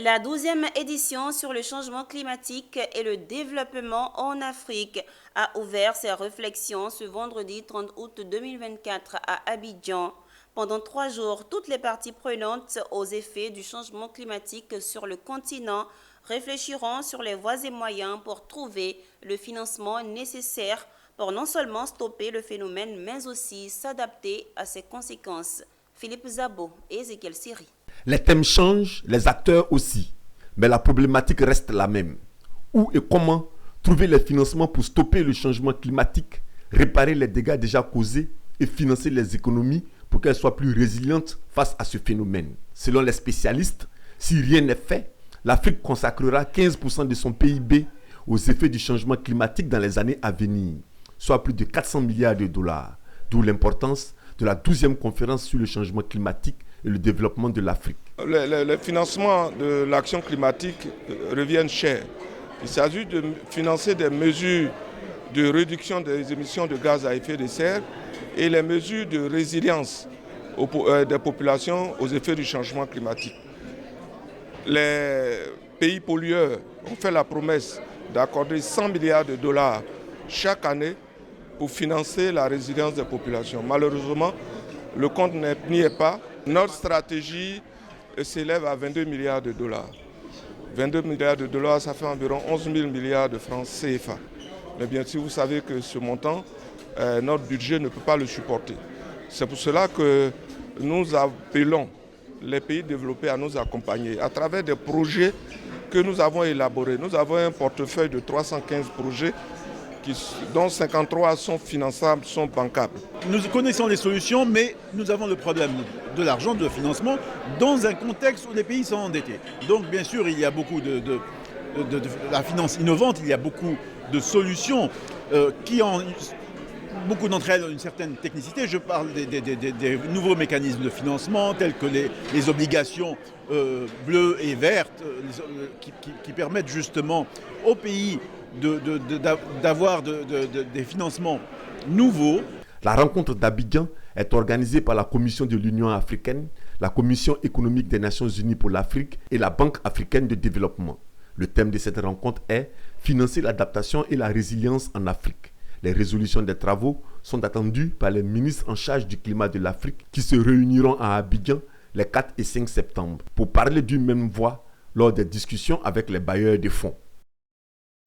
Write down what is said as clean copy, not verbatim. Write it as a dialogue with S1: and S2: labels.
S1: La 12e édition sur le changement climatique et le développement en Afrique a ouvert ses réflexions ce vendredi 30 août 2024 à Abidjan. Pendant 3 jours, toutes les parties prenantes aux effets du changement climatique sur le continent réfléchiront sur les voies et moyens pour trouver le financement nécessaire pour non seulement stopper le phénomène, mais aussi s'adapter à ses conséquences. Philippe Zabo et Ezekiel Siri.
S2: Les thèmes changent, les acteurs aussi, mais la problématique reste la même. Où et comment trouver les financements pour stopper le changement climatique, réparer les dégâts déjà causés et financer les économies pour qu'elles soient plus résilientes face à ce phénomène. Selon les spécialistes, si rien n'est fait, l'Afrique consacrera 15% de son PIB aux effets du changement climatique dans les années à venir, soit plus de 400 milliards de dollars, d'où l'importance de la 12e conférence sur le changement climatique et le développement de l'Afrique.
S3: Le financement de l'action climatique revient cher. Il s'agit de financer des mesures de réduction des émissions de gaz à effet de serre et les mesures de résilience des populations aux effets du changement climatique. Les pays pollueurs ont fait la promesse d'accorder 100 milliards de dollars chaque année pour financer la résilience des populations. Malheureusement, le compte n'y est pas. Notre stratégie s'élève à 22 milliards de dollars. 22 milliards de dollars, ça fait environ 11 000 milliards de francs CFA. Mais bien sûr, vous savez que ce montant, notre budget ne peut pas le supporter. C'est pour cela que nous appelons les pays développés à nous accompagner à travers des projets que nous avons élaborés. Nous avons un portefeuille de 315 projets dont 53 sont finançables, sont bancables.
S4: Nous connaissons les solutions, mais nous avons le problème de l'argent, de financement, dans un contexte où les pays sont endettés. Donc bien sûr, il y a beaucoup de la finance innovante, il y a beaucoup de solutions qui ont, beaucoup d'entre elles ont une certaine technicité. Je parle des nouveaux mécanismes de financement, tels que les obligations bleues et vertes, qui permettent justement aux pays d'avoir des financements nouveaux.
S2: La rencontre d'Abidjan est organisée par la Commission de l'Union africaine, la Commission économique des Nations unies pour l'Afrique et la Banque africaine de développement. Le thème de cette rencontre est « Financer l'adaptation et la résilience en Afrique ». Les résolutions des travaux sont attendues par les ministres en charge du climat de l'Afrique qui se réuniront à Abidjan les 4 et 5 septembre pour parler d'une même voix lors des discussions avec les bailleurs de fonds.